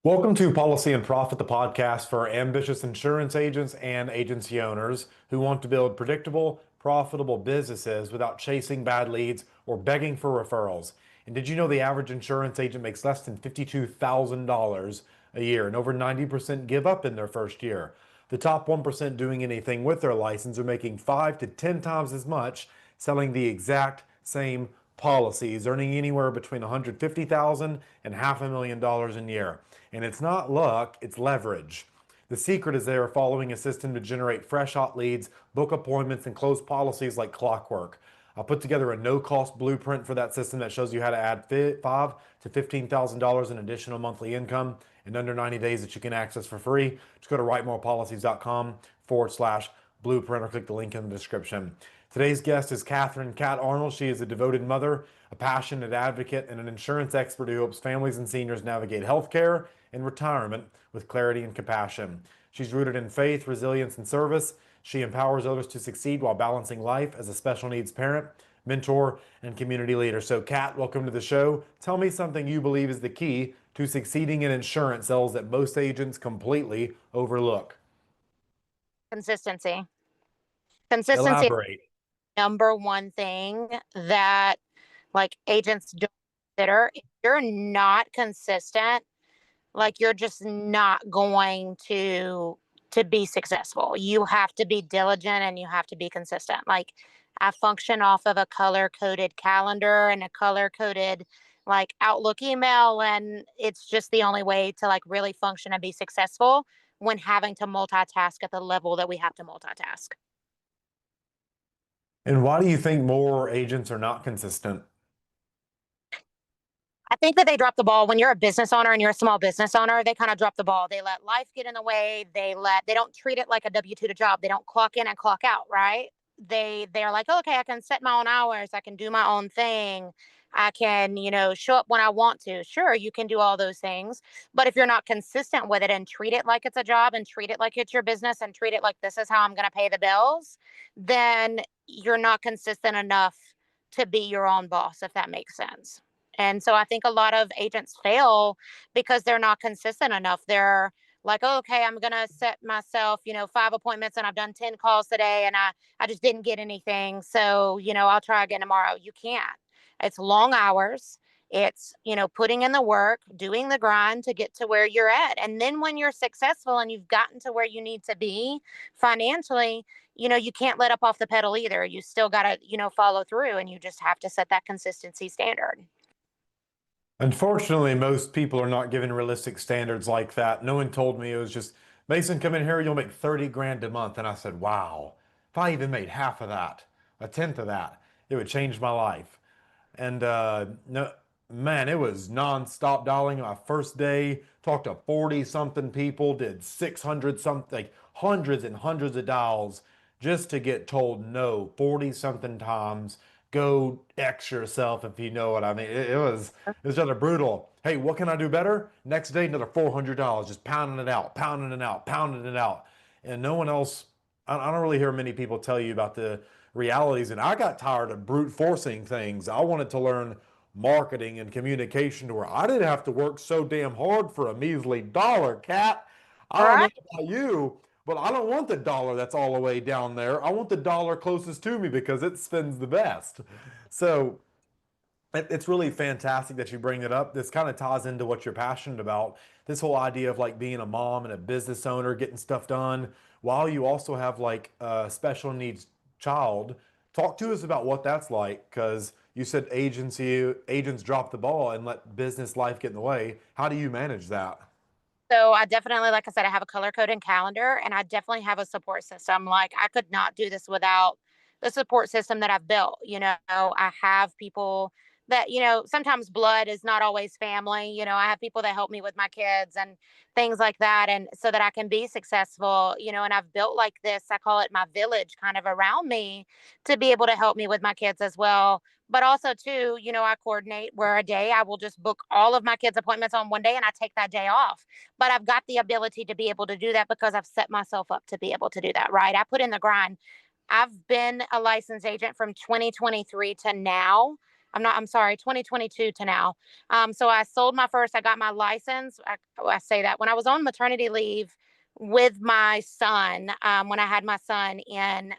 Welcome to Policy and Profit, the podcast for ambitious insurance agents and agency owners who want to build predictable, profitable businesses without chasing bad leads or begging for referrals. And did you know the average insurance agent makes less than $52,000 a year, and over 90% give up in their first year? The top 1% doing anything with their license are making 5 to 10 times as much selling the exact same policies, earning anywhere between $150,000 and $500,000 a year. And it's not luck, it's leverage. The secret is they are following a system to generate fresh hot leads, book appointments, and close policies like clockwork. I put together a no-cost blueprint for that system that shows you how to add $5,000 to $15,000 in additional monthly income in under 90 days that you can access for free. Just go to writemorepolicies.com/blueprint or click the link in the description. Today's guest is Kathryn Arnold. She is a devoted mother, a passionate advocate, and an insurance expert who helps families and seniors navigate healthcare and retirement with clarity and compassion. She's rooted in faith, resilience, and service. She empowers others to succeed while balancing life as a special needs parent, mentor, and community leader. So, Kat, welcome to the show. Tell me something you believe is the key to succeeding in insurance sales that most agents completely overlook. Consistency. Consistency is Elaborate. the number one thing that agents don't consider. If you're not consistent, you're just not going to be successful. You have to be diligent and you have to be consistent. I function off of a color-coded calendar and a color-coded Outlook email, and it's just the only way to really function and be successful when having to multitask at the level that we have to multitask. And why do you think more agents are not consistent? I think that they drop the ball when you're a business owner and you're a small business owner. They kind of drop the ball. They let life get in the way. They don't treat it like a W-2 job. They don't clock in and clock out, right? They're like, oh, okay, I can set my own hours. I can do my own thing. I can, show up when I want to. Sure, you can do all those things. But if you're not consistent with it and treat it like it's a job and treat it like it's your business and treat it like this is how I'm going to pay the bills, then you're not consistent enough to be your own boss, if that makes sense. And so I think a lot of agents fail because they're not consistent enough. They're like, oh, okay, I'm going to set myself, 5 appointments and I've done 10 calls today and I just didn't get anything. So, I'll try again tomorrow. You can't. It's long hours. It's, putting in the work, doing the grind to get to where you're at. And then when you're successful and you've gotten to where you need to be financially, you can't let up off the pedal either. You still got to, follow through, and you just have to set that consistency standard. Unfortunately, most people are not given realistic standards like that. No one told me it was just, Mason, come in here, you'll make 30 grand a month. And I said, wow, if I even made half of that, a tenth of that, it would change my life. And no, man, it was nonstop dialing. My first day, talked to 40 something people, did 600 something, like hundreds and hundreds of dials just to get told no 40 something times. Go X yourself, if you know what I mean. It was rather brutal. Hey, what can I do better? Next day, another $400, just pounding it out, pounding it out, pounding it out. And no one else, I don't really hear many people tell you about the realities. And I got tired of brute forcing things. I wanted to learn marketing and communication to where I didn't have to work so damn hard for a measly dollar, Kat. I All don't know right. about you, but I don't want the dollar that's all the way down there. I want the dollar closest to me because it spends the best. So it's really fantastic that you bring it up. This kind of ties into what you're passionate about. This whole idea of being a mom and a business owner, getting stuff done while you also have a special needs child. Talk to us about what that's like, because you said agents drop the ball and let business life get in the way. How do you manage that? So I definitely, like I said, I have a color coded calendar, and I definitely have a support system. I could not do this without the support system that I've built. I have people that, sometimes blood is not always family. I have people that help me with my kids and things like that. And so that I can be successful, and I've built this, I call it my village kind of around me to be able to help me with my kids as well. But also too, I coordinate where a day I will just book all of my kids' appointments on one day and I take that day off. But I've got the ability to be able to do that because I've set myself up to be able to do that, right? I put in the grind. I've been a licensed agent from 2023 to now. I'm sorry, 2022 to now. So I sold my first, I got my license. I say that when I was on maternity leave with my son, when I had my son in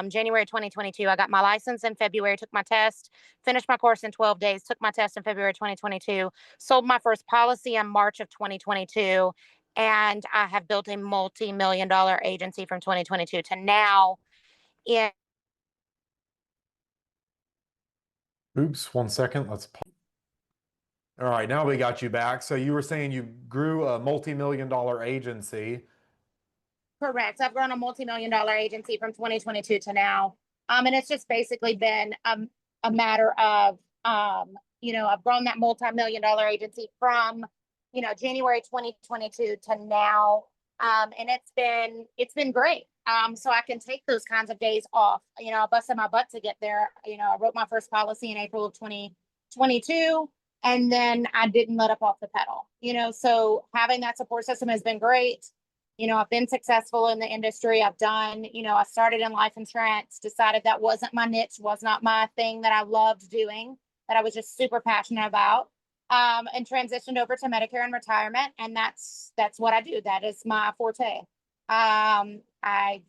January 2022, I got my license in February, took my test, finished my course in 12 days, took my test in February 2022, sold my first policy in March of 2022. And I have built a multi-million dollar agency from 2022 to now in. Oops, 1 second. Let's. All right, now we got you back. So you were saying you grew a multi-million dollar agency. Correct. I've grown a multi-million dollar agency from 2022 to now. And it's just basically been a matter of, I've grown that multi-million dollar agency from, January 2022 to now. And it's been great. So I can take those kinds of days off. I busted my butt to get there. I wrote my first policy in April of 2022. And then I didn't let up off the pedal, so having that support system has been great. I've been successful in the industry. I started in life insurance, decided that wasn't my niche, was not my thing that I loved doing, that I was just super passionate about. And transitioned over to Medicare and retirement. And that's what I do. That is my forte. I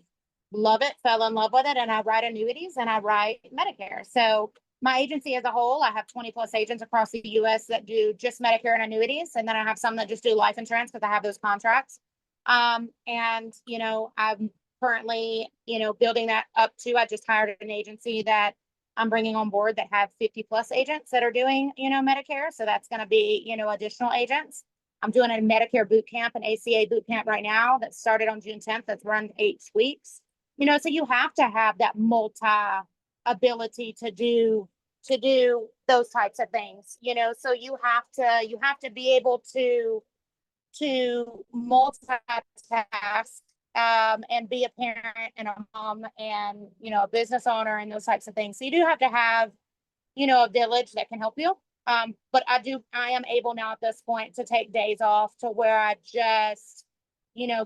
love it, fell in love with it, and I write annuities and I write Medicare. So my agency as a whole, I have 20 plus agents across the US that do just Medicare and annuities. And then I have some that just do life insurance because I have those contracts. And I'm currently, building that up too. I just hired an agency that I'm bringing on board that have 50 plus agents that are doing, Medicare. So that's going to be, additional agents. I'm doing a Medicare boot camp, an ACA boot camp right now that started on June 10th. That's run 8 weeks. So you have to have that multi ability to do those types of things. So you have to be able to multitask, and be a parent and a mom and a business owner and those types of things. So you do have to have a village that can help you. But I am able now at this point to take days off to where I just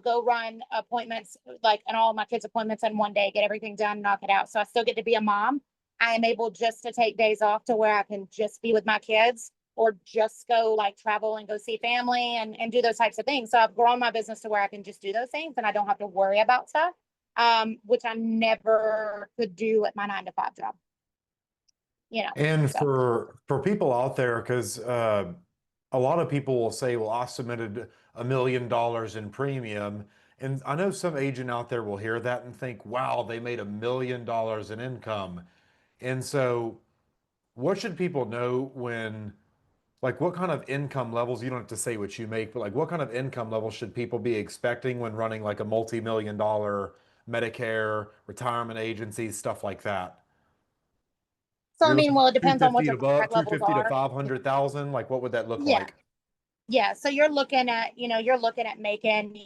go run appointments, like, and all of my kids' appointments in one day, get everything done, knock it out. So I still get to be a mom. I am able just to take days off to where I can just be with my kids or just go like travel and go see family and do those types of things. So I've grown my business to where I can just do those things and I don't have to worry about stuff, which I never could do at my 9 to 5 job. And So. for people out there, because a lot of people will say, "Well, I submitted $1 million in premium," and I know some agent out there will hear that and think, "Wow, they made $1 million in income." And so, what should people know when, like, what kind of income levels? You don't have to say what you make, but like, what kind of income levels should people be expecting when running like a multi-million dollar Medicare retirement agency, stuff like that? So I You're mean, looking well, it at depends on what 250 your to above, contract levels 250 to are. 500,000. Like, what would that look Yeah. like? Yeah. So you're looking at making,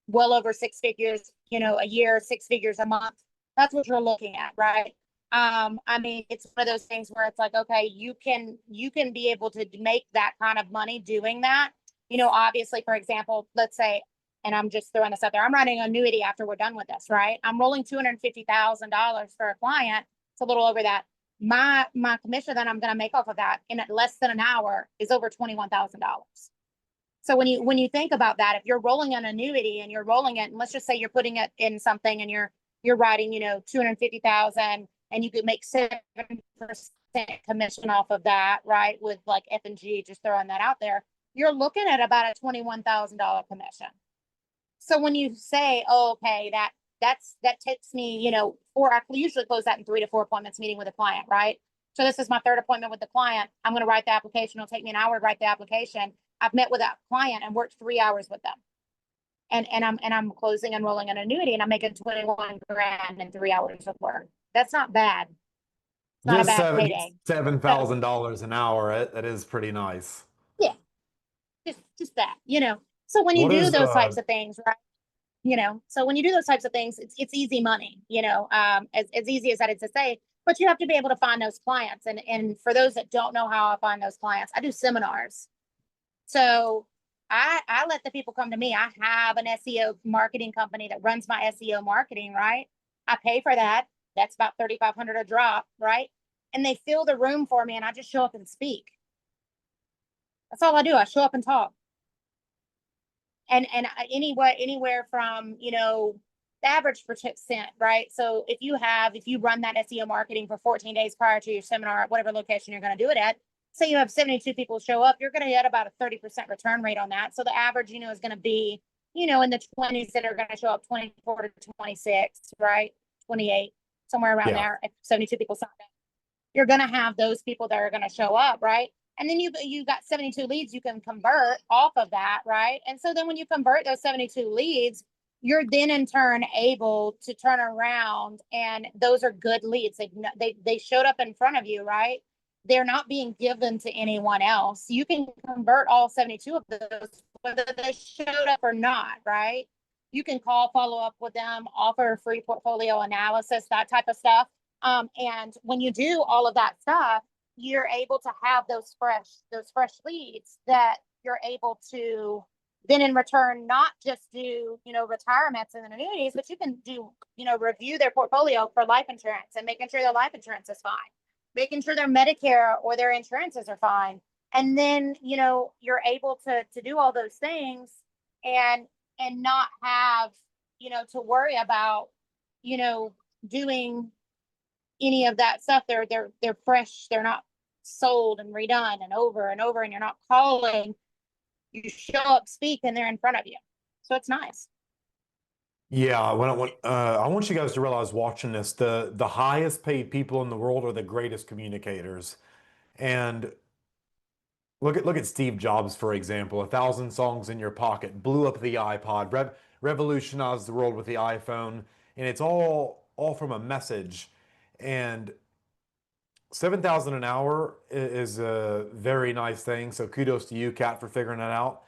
well over 6 figures, a year, 6 figures a month. That's what you're looking at, right? I mean, it's one of those things where it's like, okay, you can be able to make that kind of money doing that. Obviously, for example, let's say, and I'm just throwing this out there, I'm writing an annuity after we're done with this, right? I'm rolling $250,000 for a client. It's a little over that. My commission that I'm going to make off of that in less than an hour is over $21,000. So when you think about that, if you're rolling an annuity and you're rolling it, and let's just say you're putting it in something and you're writing, 250,000 and you could make 7% commission off of that, right? With like F&G, just throwing that out there, you're looking at about a $21,000 commission. So when you say, oh, okay, that takes me, I usually close that in 3 to 4 appointments meeting with a client, right? So this is my third appointment with the client. I'm going to write the application. It'll take me an hour to write the application. I've met with that client and worked 3 hours with them. And I'm closing and rolling an annuity and I'm making 21 grand in 3 hours of work. That's not bad. It's not a Just bad payday. seven So thousand dollars an hour. That is pretty nice. yeah, just that, So when you What do is those types of things, right? So when you do those types of things, it's easy money, as easy as that is to say, but you have to be able to find those clients. And for those that don't know how I find those clients, I do seminars. So I let the people come to me. I have an SEO marketing company that runs my SEO marketing, right? I pay for that. That's about 3,500 a drop, right? and they fill the room for me, and I just show up and speak. That's all I do. I show up and talk. And anywhere from, the average percent, right? So if you run that SEO marketing for 14 days prior to your seminar at whatever location you're going to do it at, say you have 72 people show up, you're going to get about a 30% return rate on that. So the average, is going to be, in the 20s that are going to show up, 24 to 26, right? 28, somewhere around Yeah. there. If 72 people sign up, you're going to have those people that are going to show up, right? And then you got 72 leads you can convert off of that, right? And so then when you convert those 72 leads, you're then in turn able to turn around, and those are good leads. They showed up in front of you, right? They're not being given to anyone else. You can convert all 72 of those, whether they showed up or not, right? You can call, follow up with them, offer free portfolio analysis, that type of stuff. And when you do all of that stuff, you're able to have those fresh leads that you're able to then in return not just do retirements and annuities, but you can do review their portfolio for life insurance and making sure their life insurance is fine, making sure their Medicare or their insurances are fine, and then you're able to do all those things and not have to worry about doing any of that stuff. They're fresh. They're not sold and redone and over, and you're not calling. You show up, speak, and they're in front of you. So it's nice. Yeah, I want you guys to realize watching this, the highest paid people in the world are the greatest communicators. And look at Steve Jobs, for example. 1,000 songs in your pocket, blew up the iPod, revolutionized the world with the iPhone, and it's all from a message. And 7,000 an hour is a very nice thing. So kudos to you, Kat, for figuring that out.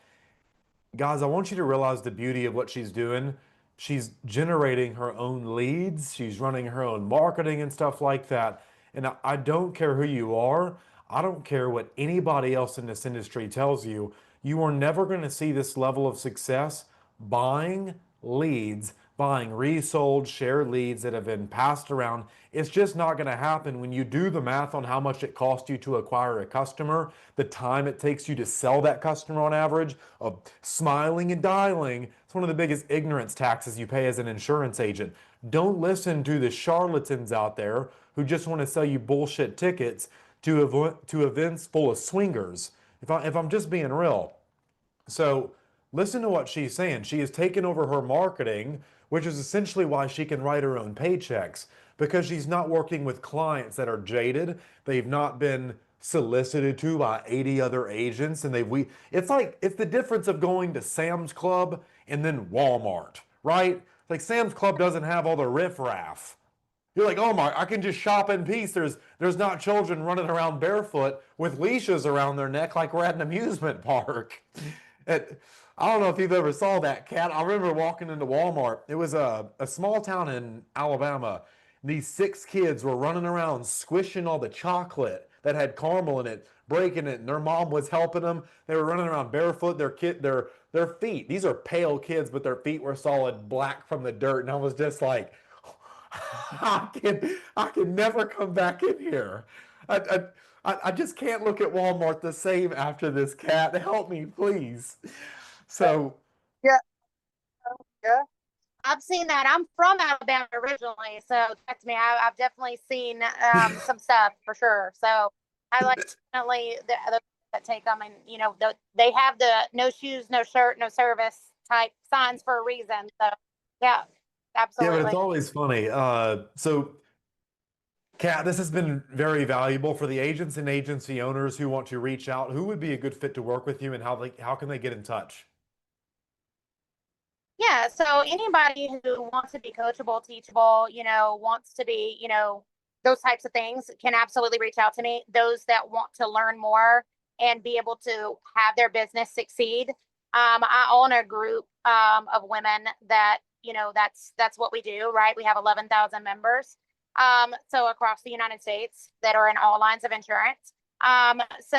Guys, I want you to realize the beauty of what she's doing. She's generating her own leads, she's running her own marketing and stuff like that. And I don't care who you are, I don't care what anybody else in this industry tells you. You are never going to see this level of success buying leads, buying resold shared leads that have been passed around. It's just not going to happen when you do the math on how much it costs you to acquire a customer, the time it takes you to sell that customer on average, of smiling and dialing. It's one of the biggest ignorance taxes you pay as an insurance agent. Don't listen to the charlatans out there who just want to sell you bullshit tickets to events full of swingers. If I'm just being real. So listen to what she's saying. She has taken over her marketing, which is essentially why she can write her own paychecks, because she's not working with clients that are jaded. They've not been solicited to by 80 other agents, and it's the difference of going to Sam's Club and then Walmart, right? Like Sam's Club doesn't have all the riffraff. You're like, oh my, I can just shop in peace. There's not children running around barefoot with leashes around their neck like we're at an amusement park. And I don't know if you've ever saw that, Cat. I remember walking into Walmart. It was a small town in Alabama. These 6 kids were running around squishing all the chocolate that had caramel in it, breaking it, and their mom was helping them. They were running around barefoot. Their feet. These are pale kids, but their feet were solid black from the dirt. And I was just like, I can never come back in here. I just can't look at Walmart the same after this, Cat. Help me, please. So, Yeah, yeah. I've seen that. I'm from Alabama originally, so that's me. I've definitely seen some stuff for sure. So I like definitely the other that take them, and they have the no shoes, no shirt, no service type signs for a reason. So yeah, yeah, but it's absolutely. always funny. So, Kat, this has been very valuable for the agents and agency owners who want to reach out. Who would be a good fit to work with you, and how can they get in touch? Yeah, so anybody who wants to be coachable, teachable, wants to be, those types of things can absolutely reach out to me. Those that want to learn more and be able to have their business succeed. I own a group of women that, that's what we do, right? We have 11,000 members. So across the United States that are in all lines of insurance. So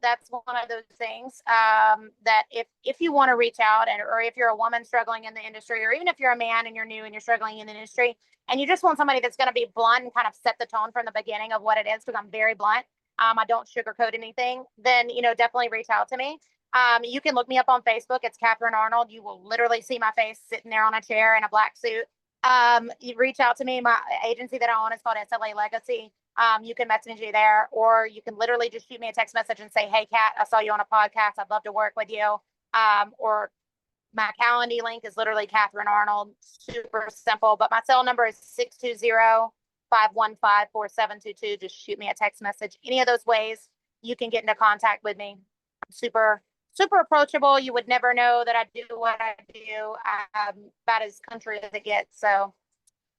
that's one of those things that if you want to reach out, and or if you're a woman struggling in the industry, or even if you're a man and you're new and you're struggling in the industry, and you just want somebody that's going to be blunt and kind of set the tone from the beginning of what it is, because I'm very blunt. I don't sugarcoat anything. Then definitely reach out to me. You can look me up on Facebook. It's Kathryn Arnold. You will literally see my face sitting there on a chair in a black suit. You reach out to me. My agency that I own is called SLA Legacy. You can message me there, or you can literally just shoot me a text message and say, "Hey, Kat, I saw you on a podcast. I'd love to work with you." Or my Calendly link is literally Kathryn Arnold. Super simple. But my cell number is 620-515-4722. Just shoot me a text message. Any of those ways you can get into contact with me. I'm super approachable. You would never know that I do what I do. I'm about as country as it gets. So,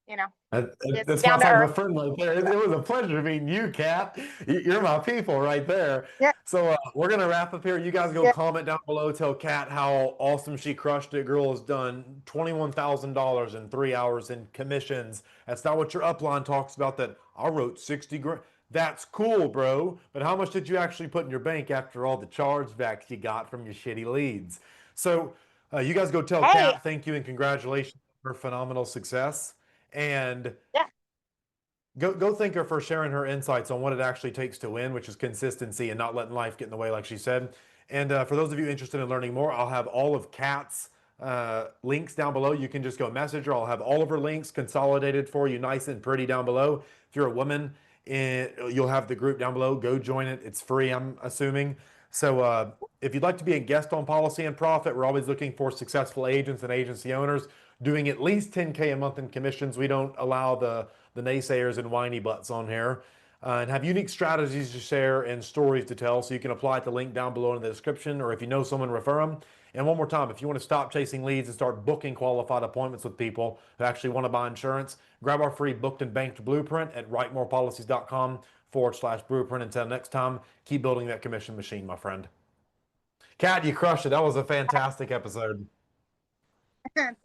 you know, just That's my down to type earth. of friend right there. It was a pleasure meeting you, Kat. You're my people right there. Yeah. So we're gonna wrap up here. You guys go Yeah. comment down below. Tell Kat how awesome she crushed it. Girl has done $21,000 in 3 hours in commissions. That's not what your upline talks about. That I wrote 60 grand. That's cool, bro. But how much did you actually put in your bank after all the chargebacks you got from your shitty leads? So you guys go tell Hey, Kat thank you and congratulations on her phenomenal success. And yeah. go thank her for sharing her insights on what it actually takes to win, which is consistency and not letting life get in the way, like she said. And for those of you interested in learning more, I'll have all of Kat's links down below. You can just go message her. I'll have all of her links consolidated for you, nice and pretty down below. If you're a woman, you'll have the group down below. Go join it. It's free, I'm assuming. So if you'd like to be a guest on Policy and Profit, we're always looking for successful agents and agency owners doing at least 10K a month in commissions. We don't allow the naysayers and whiny butts on here. And have unique strategies to share and stories to tell. So you can apply at the link down below in the description, or if you know someone, refer them. And one more time, if you want to stop chasing leads and start booking qualified appointments with people who actually want to buy insurance, grab our free booked and banked blueprint at writemorepolicies.com/blueprint. Until next time, keep building that commission machine, my friend. Kat, you crushed it. That was a fantastic episode. Thank